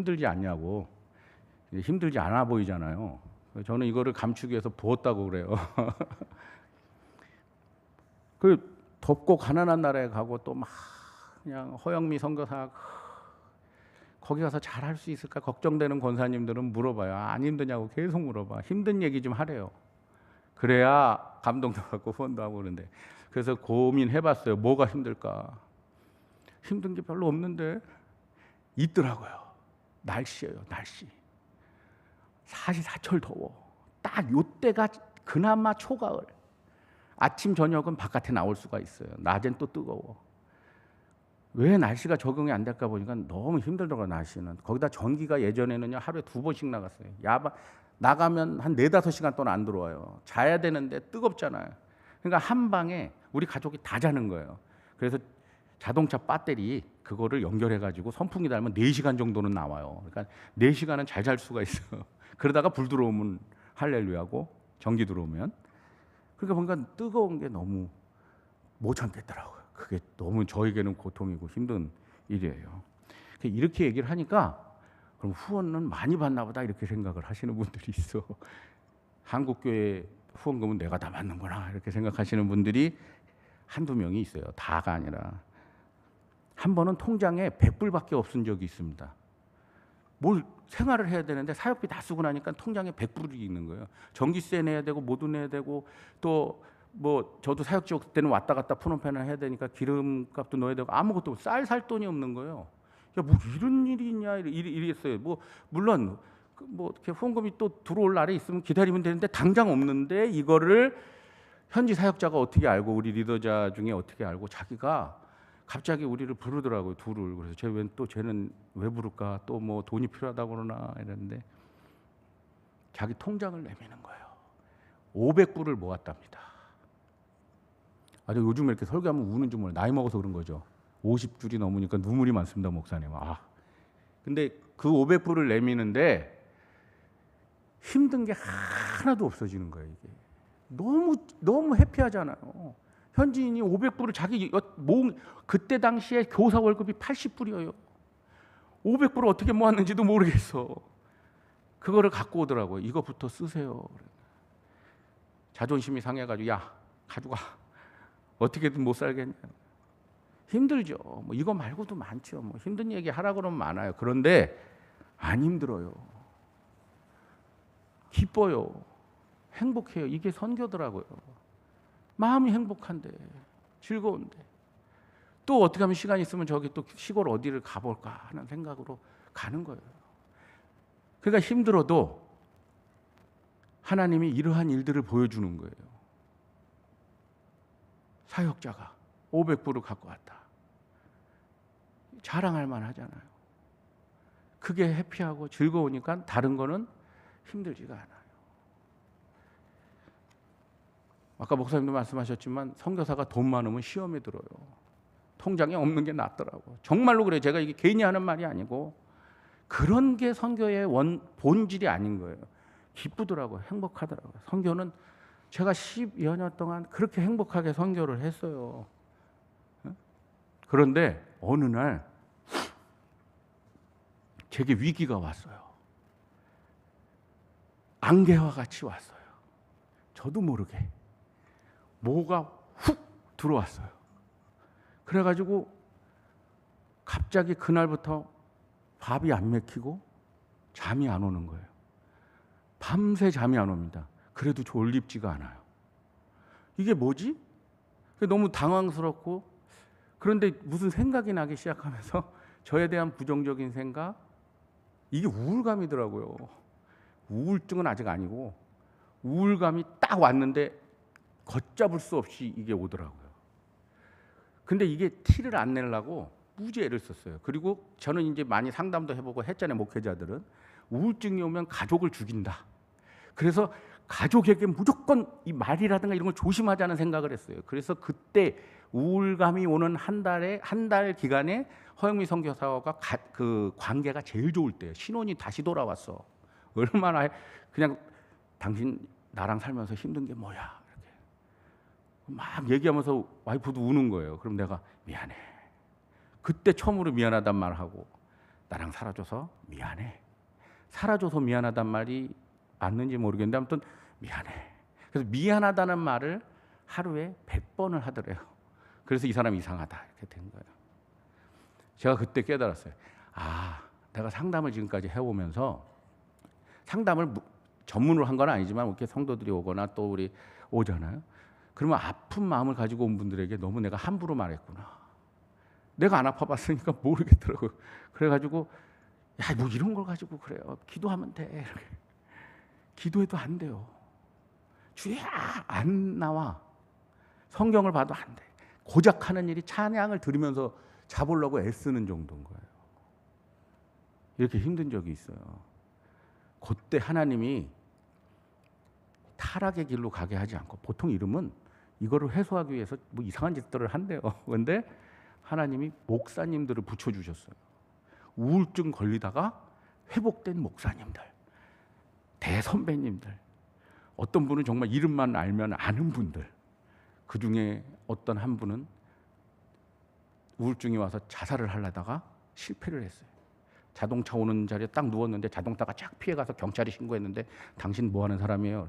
힘들지 않냐고. 힘들지 않아 보이잖아요. 저는 이거를 감추기 위해서 부었다고 그래요. 그 덥고 가난한 나라에 가고 또 막 그냥 허영미 선교사 거기 가서 잘할 수 있을까 걱정되는 권사님들은 물어봐요. 안 힘드냐고 계속 물어봐. 힘든 얘기 좀 하래요. 그래야 감동도 받고 후원도 하고 그러는데. 그래서 고민해봤어요. 뭐가 힘들까? 힘든 게 별로 없는데 있더라고요. 날씨예요. 날씨. 사시사철 더워. 딱 요때가 그나마 초가을. 아침 저녁은 바깥에 나올 수가 있어요. 낮엔 또 뜨거워. 왜 날씨가 적응이 안 될까 보니까 너무 힘들더라고요. 날씨는. 거기다 전기가 예전에는요 하루에 2번씩 나갔어요. 나가면 한 4-5시간 동안 안 들어와요. 자야 되는데 뜨겁잖아요. 그러니까 한 방에 우리 가족이 다 자는 거예요. 그래서 자동차 배터리 그거를 연결해가지고 선풍기 달면 4시간 정도는 나와요. 그러니까 4시간은 잘 잘 수가 있어요. 그러다가 불 들어오면 할렐루야고 전기 들어오면. 그러니까 뭔가 뜨거운 게 너무 못 참겠더라고요. 그게 너무 저에게는 고통이고 힘든 일이에요. 이렇게 얘기를 하니까 그럼 후원은 많이 받나 보다 이렇게 생각을 하시는 분들이 있어. 한국교회 후원금은 내가 다 받는구나 이렇게 생각하시는 분들이 한두 명이 있어요. 다가 아니라. 한 번은 통장에 100불밖에 없은 적이 있습니다. 뭘 생활을 해야 되는데 사역비 다 쓰고 나니까 통장에 100불이 있는 거예요. 전기세 내야 되고 모두 내야 되고 또 뭐 저도 사역 지역 때는 왔다 갔다 푸놈펜을 해야 되니까 기름값도 넣어야 되고 아무것도 쌀 살 돈이 없는 거예요. 야, 뭐 이런 일이 있냐 이랬어요. 뭐 물론 뭐 이렇게 후원금이 또 들어올 날에 있으면 기다리면 되는데 당장 없는데 이거를 현지 사역자가 어떻게 알고 우리 리더자 중에 어떻게 알고 자기가 갑자기 우리를 부르더라고요. 둘을. 그래서 쟤는 왜 부를까? 또 뭐 돈이 필요하다고 그러나 이랬는데 자기 통장을 내미는 거예요. 500불을 모았답니다. 아주 요즘 이렇게 설교하면 우는 줄 몰라요. 나이 먹어서 그런 거죠. 50줄이 넘으니까 눈물이 많습니다, 목사님. 근데 그 500불을 내미는데 힘든 게 하나도 없어지는 거예요, 이게. 너무 해피하잖아요. 현지인이 500불을 자기 모은 그때 당시에 교사 월급이 80불이에요. 500불을 어떻게 모았는지도 모르겠어. 그거를 갖고 오더라고요. 이거부터 쓰세요. 자존심이 상해가지고 야 가져가. 어떻게든 못 살겠냐. 힘들죠. 뭐 이거 말고도 많죠. 뭐 힘든 얘기 하라 그러면 많아요. 그런데 안 힘들어요. 기뻐요. 행복해요. 이게 선교더라고요. 마음이 행복한데 즐거운데 또 어떻게 하면 시간이 있으면 저기 또 시골 어디를 가볼까 하는 생각으로 가는 거예요. 그러니까 힘들어도 하나님이 이러한 일들을 보여주는 거예요. 사역자가 500불을 갖고 왔다. 자랑할 만하잖아요. 그게 해피하고 즐거우니까 다른 거는 힘들지가 않아요. 아까 목사님도 말씀하셨지만 선교사가 돈 많으면 시험에 들어요. 통장에 없는 게 낫더라고. 정말로 그래요. 제가 이게 괜히 하는 말이 아니고 그런 게 선교의 본질이 아닌 거예요. 기쁘더라고요. 행복하더라고요. 선교는 제가 12여 년 동안 그렇게 행복하게 선교를 했어요. 그런데 어느 날 제게 위기가 왔어요. 안개와 같이 왔어요. 저도 모르게 뭐가 훅 들어왔어요. 그래가지고 갑자기 그날부터 밥이 안 먹히고 잠이 안 오는 거예요. 밤새 잠이 안 옵니다. 그래도 졸립지가 않아요. 이게 뭐지? 너무 당황스럽고 그런데 무슨 생각이 나기 시작하면서 저에 대한 부정적인 생각, 이게 우울감이더라고요. 우울증은 아직 아니고 우울감이 딱 왔는데 걷잡을 수 없이 이게 오더라고요. 근데 이게 티를 안 내려고 무지 애를 썼어요. 그리고 저는 이제 많이 상담도 해보고 했잖아요. 목회자들은 우울증이 오면 가족을 죽인다. 그래서 가족에게 무조건 이 말이라든가 이런 걸 조심하자는 생각을 했어요. 그래서 그때 우울감이 오는 한 달 기간에 허영미 선교사와 그 관계가 제일 좋을 때예요. 신혼이 다시 돌아왔어. 얼마나 그냥 당신 나랑 살면서 힘든 게 뭐야 이렇게 막 얘기하면서 와이프도 우는 거예요. 그럼 내가 미안해. 그때 처음으로 미안하단 말하고 나랑 살아줘서 미안해. 살아줘서 미안하단 말이 맞는지 모르겠는데 아무튼 미안해. 그래서 미안하다는 말을 하루에 100번을 하더래요. 그래서 이 사람이 이상하다 이렇게 된 거예요. 제가 그때 깨달았어요. 아, 내가 상담을 지금까지 해오면서 상담을 전문으로 한 건 아니지만 이렇게 성도들이 오거나 또 우리 오잖아요. 그러면 아픈 마음을 가지고 온 분들에게 너무 내가 함부로 말했구나. 내가 안 아파봤으니까 모르겠더라고요. 그래가지고 야, 뭐 이런 걸 가지고 그래요. 기도하면 돼. 이렇게. 기도해도 안 돼요. 주야 안 나와. 성경을 봐도 안 돼. 고작 하는 일이 찬양을 들으면서 잡으려고 애쓰는 정도인 거예요. 이렇게 힘든 적이 있어요. 그때 하나님이 타락의 길로 가게 하지 않고 보통 이러면 이거를 해소하기 위해서 뭐 이상한 짓들을 한대요. 그런데 하나님이 목사님들을 붙여주셨어요. 우울증 걸리다가 회복된 목사님들, 대선배님들, 어떤 분은 정말 이름만 알면 아는 분들, 그 중에 어떤 한 분은 우울증이 와서 자살을 하려다가 실패를 했어요. 자동차 오는 자리에 딱 누웠는데 자동차가 쫙 피해가서 경찰이 신고했는데 당신 뭐 하는 사람이에요?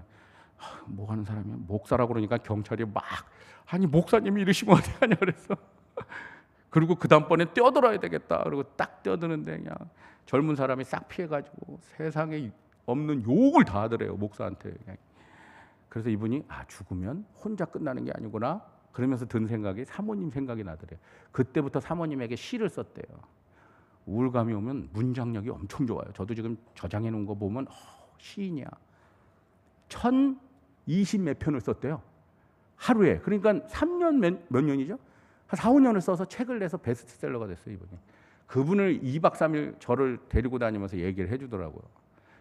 뭐 하는 사람이에요? 목사라고 그러니까 경찰이 막 아니 목사님이 이러시면 어떡하냐 그래서 그리고 그 다음번에 뛰어들어야 되겠다. 그리고 딱 뛰어드는데 그냥 젊은 사람이 싹 피해가지고 세상에 없는 욕을 다 하더래요 목사한테. 그냥. 그래서 이분이 아 죽으면 혼자 끝나는 게 아니구나 그러면서 든 생각이 사모님 생각이 나더래요. 그때부터 사모님에게 시를 썼대요. 우울감이 오면 문장력이 엄청 좋아요. 저도 지금 저장해 놓은 거 보면 시인이야. 1020 몇 편을 썼대요. 하루에. 그러니까 3년 몇 년이죠? 한 4, 5년을 써서 책을 내서 베스트셀러가 됐어요, 이분이. 그분을 2박 3일 저를 데리고 다니면서 얘기를 해주더라고요.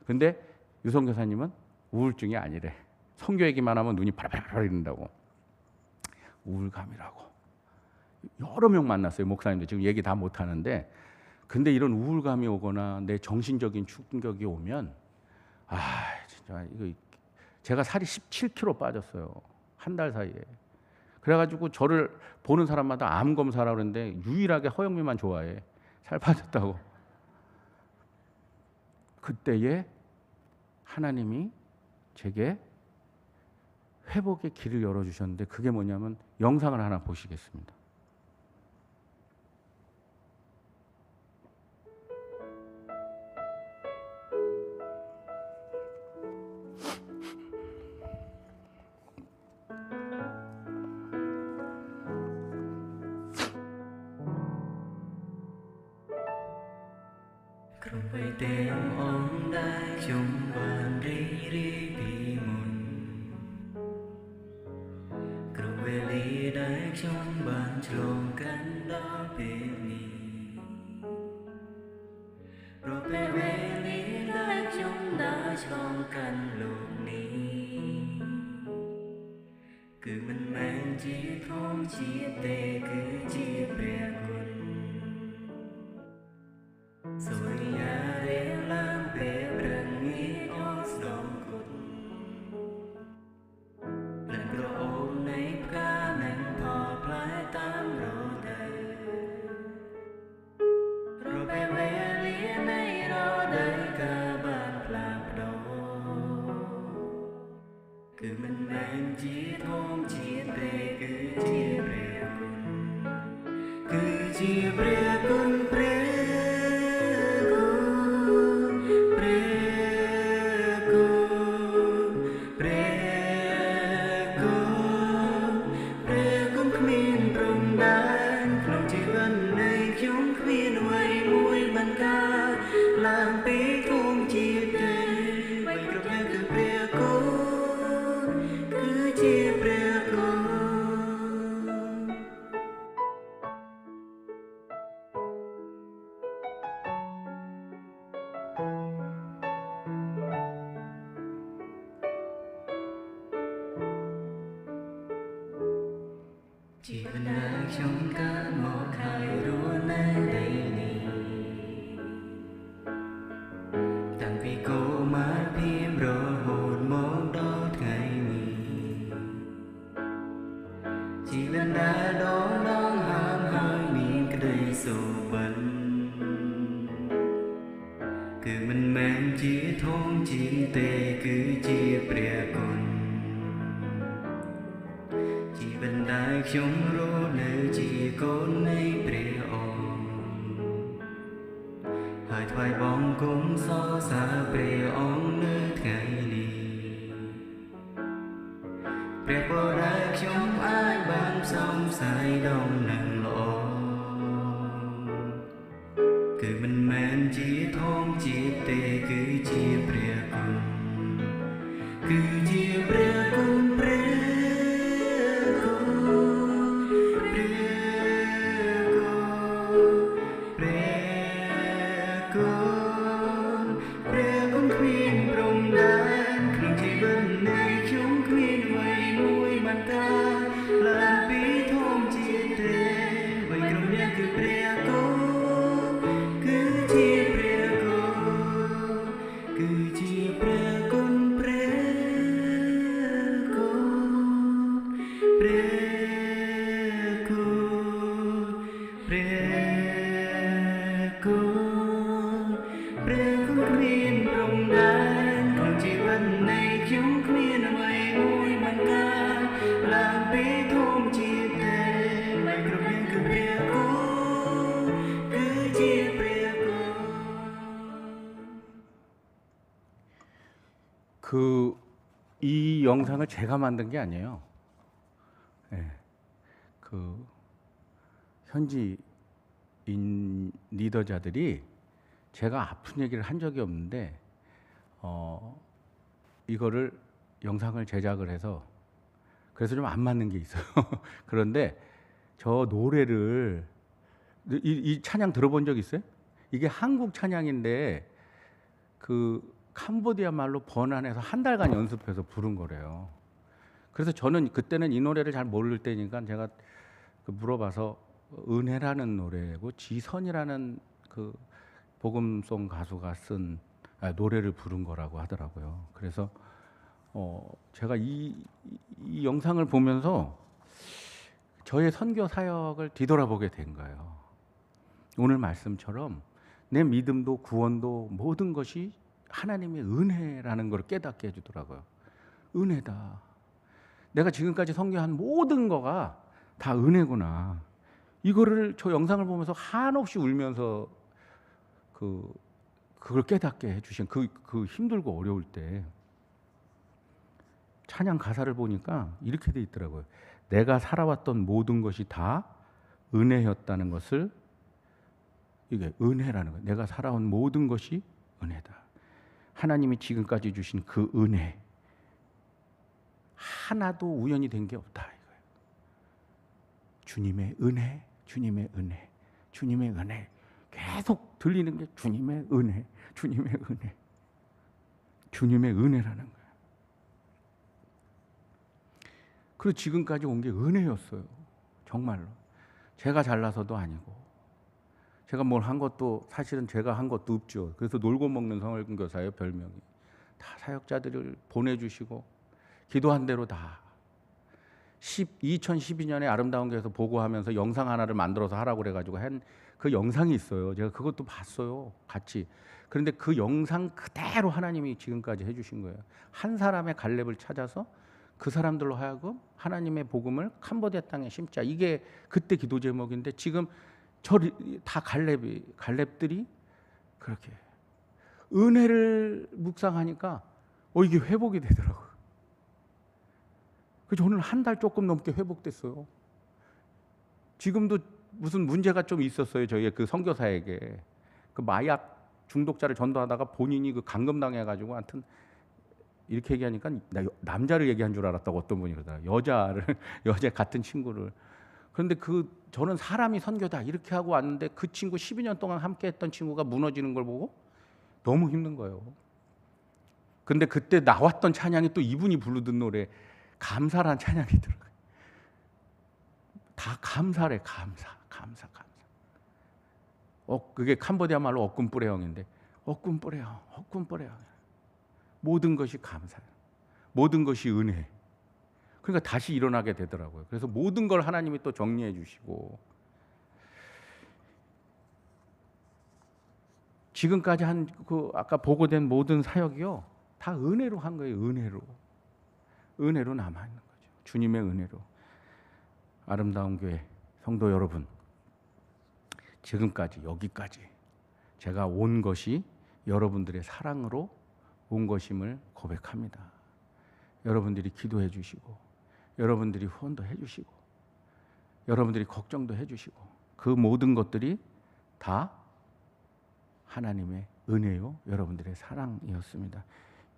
근데 유성 교사님은 우울증이 아니래. 선교 얘기만 하면 눈이 파라파라 이런다고. 우울감이라고. 여러 명 만났어요, 목사님들. 지금 얘기 다 못하는데 근데 이런 우울감이 오거나 내 정신적인 충격이 오면 진짜 이거 제가 살이 17kg 빠졌어요. 한 달 사이에. 그래가지고 저를 보는 사람마다 암 검사라고 그러는데 유일하게 허영미만 좋아해. 살 빠졌다고. 그때에 하나님이 제게 회복의 길을 열어주셨는데 그게 뭐냐면 영상을 하나 보시겠습니다. មិនមែនជាធំជាងទេគឺជាព្រះគុណជីវិតដែលខ្ញុំរស់នៅជាកូននៃព្រះអង្គហើយថ្វាយបង្គំសរសើរព្រះអង្គនៅថ្ងៃនេះព្រះពរដែលខ្ញុំអាចបានផ្សំផ្សាយដំណឹងល្អគឺមិនមែនជាធំជាតិទេគឺជាព្រះគុណគឺជាព្រះគុណព្រះគុណព្រះគុណព្រះគុណព្រះគុណគ្មានព្រំដែនក្នុងជីវិតនៃខ្ញុំគ្មានអ្វីមួយបានកើតឡើងពីធំជាតិទេអ្វីគ្រប់យ៉ាងគឺព្រះគុណគឺជាព្រះគុណគឺជាព្រះគុណព្រះគុណព្រះគុណព្រះគុណព្រះគុណគ្មានព្រំដែនក្នុងជីវិតនៃខ្ញុំគ្មានអ្វីមួយបានកើតឡើងពីធំជាតិទេមិនគ្រប់យ៉ាងគឺព្រះគុណគឺជាព្រះគុណ 이 영상을 제가 만든 게 아니에요. 예, 그 현지인 리더자들이 제가 아픈 얘기를 한 적이 없는데 이거를 영상을 제작을 해서 그래서 좀 안 맞는 게 있어요. 그런데 저 노래를 이 찬양 들어본 적 있어요? 이게 한국 찬양인데 그 캄보디아 말로 번안해서 한 달간 연습해서 부른 거래요. 그래서 저는 그때는 이 노래를 잘 모를 때니까 제가 물어봐서 은혜라는 노래고 지선이라는 그 복음송 가수가 쓴 노래를 부른 거라고 하더라고요. 그래서 제가 이 영상을 보면서 저의 선교 사역을 뒤돌아보게 된 거예요. 오늘 말씀처럼 내 믿음도 구원도 모든 것이 하나님의 은혜라는 걸 깨닫게 해주더라고요. 은혜다. 내가 지금까지 선교한 모든 거가 다 은혜구나. 이거를 저 영상을 보면서 한없이 울면서 그걸 깨닫게 해주신 그 힘들고 어려울 때 찬양 가사를 보니까 이렇게 돼 있더라고요. 내가 살아왔던 모든 것이 다 은혜였다는 것을, 이게 은혜라는 거예요. 내가 살아온 모든 것이 은혜다. 하나님이 지금까지 주신 그 은혜 하나도 우연이 된 게 없다 이거예요. 주님의 은혜, 주님의 은혜, 주님의 은혜. 계속 들리는 게 주님의 은혜, 주님의 은혜, 주님의 은혜라는 거예요. 그리고 지금까지 온 게 은혜였어요. 정말로. 제가 잘나서도 아니고 제가 뭘 한 것도 사실은 제가 한 것도 없죠. 그래서 놀고 먹는 성월금교사예요, 별명이. 다 사역자들을 보내주시고 기도한 대로 다 2012년에 아름다운 교회에서 보고하면서 영상 하나를 만들어서 하라고 그래가지고 한 그 영상이 있어요. 제가 그것도 봤어요, 같이. 그런데 그 영상 그대로 하나님이 지금까지 해주신 거예요. 한 사람의 갈렙을 찾아서 그 사람들로 하여금 하나님의 복음을 캄보디아 땅에 심자. 이게 그때 기도 제목인데 지금 다 갈렙들이 그렇게 은혜를 묵상하니까 이게 회복이 되더라고요. 그래서 오늘 한 달 조금 넘게 회복됐어요. 지금도 무슨 문제가 좀 있었어요. 저희 그 선교사에게 그 마약 중독자를 전도하다가 본인이 그 감금당해가지고 하여튼 이렇게 얘기하니까 남자를 얘기한 줄 알았다고 어떤 분이 그러더라고요. 여자 같은 친구를. 그런데 저는 사람이 선교다 이렇게 하고 왔는데 그 친구 12년 동안 함께했던 친구가 무너지는 걸 보고 너무 힘든 거예요. 근데 그때 나왔던 찬양이 또 이분이 부르던 노래 감사라는 찬양이 들어가요. 다 감사래. 감사. 그게 캄보디아 말로 억군뿌레형인데 억군뿌레형. 모든 것이 감사예요. 모든 것이 은혜. 그러니까 다시 일어나게 되더라고요. 그래서 모든 걸 하나님이 또 정리해 주시고 지금까지 한 그 아까 보고된 모든 사역이요 다 은혜로 한 거예요. 은혜로 남아 있는 거죠. 주님의 은혜로. 아름다운 교회 성도 여러분, 지금까지 여기까지 제가 온 것이 여러분들의 사랑으로 온 것임을 고백합니다. 여러분들이 기도해 주시고, 여러분들이 후원도 해 주시고, 여러분들이 걱정도 해 주시고, 그 모든 것들이 다 하나님의 은혜요, 여러분들의 사랑이었습니다.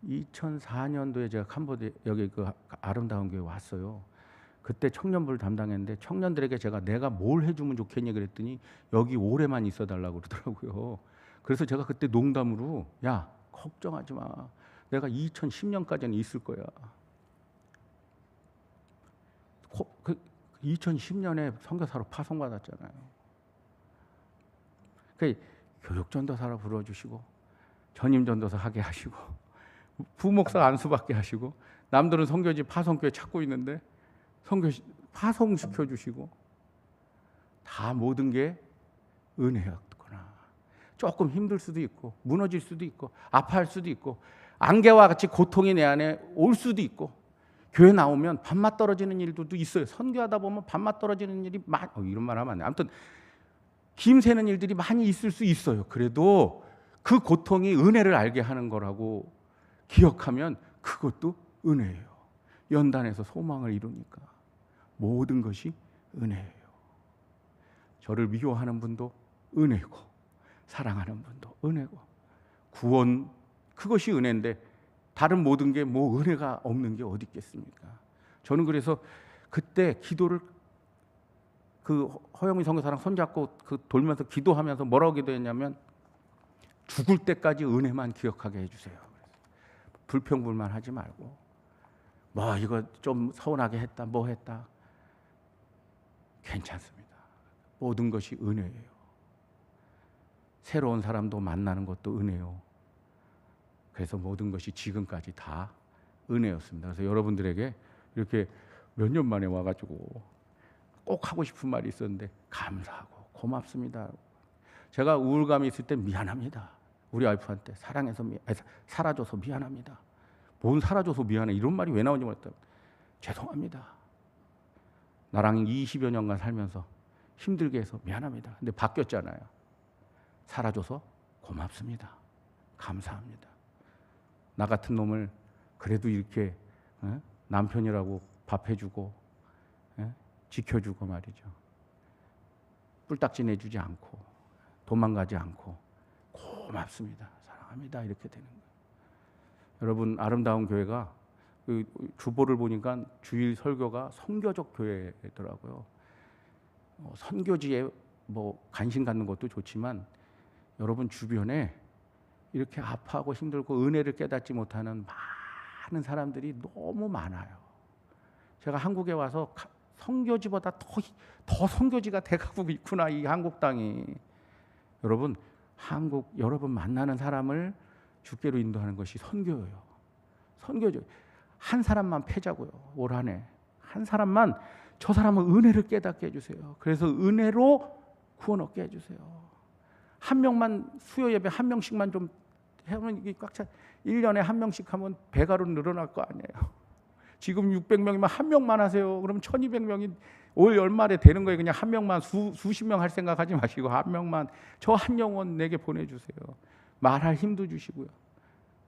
2004년도에 제가 캄보디아 여기 그 아름다운 교회 왔어요. 그때 청년부를 담당했는데 청년들에게 내가 뭘 해주면 좋겠니 그랬더니 여기 오래만 있어 달라고 그러더라고요. 그래서 제가 그때 농담으로 야 걱정하지 마, 내가 2010년까지는 있을 거야. 2010년에 선교사로 파송받았잖아요. 그 교육전도사로 불러주시고 전임전도사 하게 하시고 부목사 안수받게 하시고, 남들은 선교지 파송교회 찾고 있는데 선교 파송시켜 주시고, 다 모든 게 은혜였구나. 조금 힘들 수도 있고 무너질 수도 있고 아파할 수도 있고 안개와 같이 고통이 내 안에 올 수도 있고, 교회 나오면 밥맛 떨어지는 일들도 있어요. 선교하다 보면 밥맛 떨어지는 일이 이런 말 하면 안 돼. 아무튼 김새는 일들이 많이 있을 수 있어요. 그래도 그 고통이 은혜를 알게 하는 거라고 기억하면 그것도 은혜예요. 연단에서 소망을 이루니까 모든 것이 은혜예요. 저를 미워하는 분도 은혜고, 사랑하는 분도 은혜고, 구원 그것이 은혜인데 다른 모든 게 뭐 은혜가 없는 게 어디 있겠습니까? 저는 그래서 그때 기도를 그 허영민 선교사랑 손잡고 그 돌면서 기도하면서 뭐라고 기도했냐면 죽을 때까지 은혜만 기억하게 해주세요. 불평불만 하지 말고 뭐 이거 좀 서운하게 했다 뭐 했다 괜찮습니다. 모든 것이 은혜예요. 새로운 사람도 만나는 것도 은혜요. 그래서 모든 것이 지금까지 다 은혜였습니다. 그래서 여러분들에게 이렇게 몇 년 만에 와가지고 꼭 하고 싶은 말이 있었는데 감사하고 고맙습니다. 제가 우울감이 있을 때 미안합니다. 우리 와이프한테 살아줘서 미안합니다. 뭔 살아줘서 미안해 이런 말이 왜 나오는지 모르겠다. 죄송합니다. 나랑 20여 년간 살면서 힘들게 해서 미안합니다. 근데 바뀌었잖아요. 살아줘서 고맙습니다. 감사합니다. 나 같은 놈을 그래도 이렇게 남편이라고 밥 해주고 지켜주고 말이죠. 뿔딱지 내주지 않고 도망가지 않고 고맙습니다. 사랑합니다. 이렇게 되는 거예요. 여러분, 아름다운 교회가 그 주보를 보니까 주일 설교가 선교적 교회더라고요. 선교지에 뭐 관심 갖는 것도 좋지만 여러분 주변에 이렇게 아파하고 힘들고 은혜를 깨닫지 못하는 많은 사람들이 너무 많아요. 제가 한국에 와서 선교지보다 더 선교지가 돼가고 있구나, 이 한국 땅이. 여러분, 여러분 만나는 사람을 주께로 인도하는 것이 선교예요. 선교죠. 한 사람만 패자고요. 올 한 해 한 사람만, 저 사람은 은혜를 깨닫게 해주세요. 그래서 은혜로 구원 얻게 해주세요. 한 명만, 수요 예배 한 명씩만 좀 하면 이게 꽉 차. 1년에 한 명씩 하면 배가로 늘어날 거 아니에요. 지금 600명이면 한 명만 하세요. 그러면 1200명이 올 연말에 되는 거예요. 그냥 한 명만 수십 명 할 생각하지 마시고 한 명만, 저 한 영혼 내게 보내주세요. 말할 힘도 주시고요.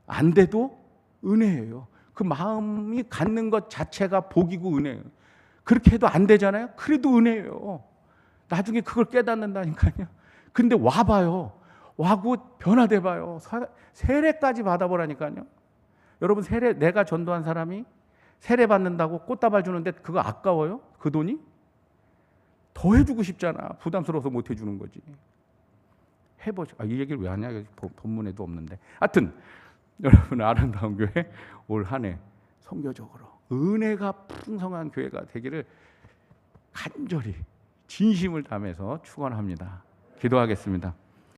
안 돼도 은혜예요. 그 마음이 갖는 것 자체가 복이고 은혜예요. 그렇게 해도 안 되잖아요. 그래도 은혜예요. 나중에 그걸 깨닫는다니까요. 근데 와봐요. 와고 변화돼봐요. 세례까지 받아보라니까요. 여러분, 세례, 내가 전도한 사람이 세례 받는다고 꽃다발 주는데 그거 아까워요? 그 돈이? 더 해주고 싶잖아. 부담스러워서 못 해주는 거지. 해보죠. 이 얘기를 왜 하냐? 본문에도 없는데. 하여튼 여러분, 아름다운 교회 올 한 해 선교적으로 은혜가 풍성한 교회가 되기를 간절히 진심을 담아서 축원합니다. 기도하겠습니다.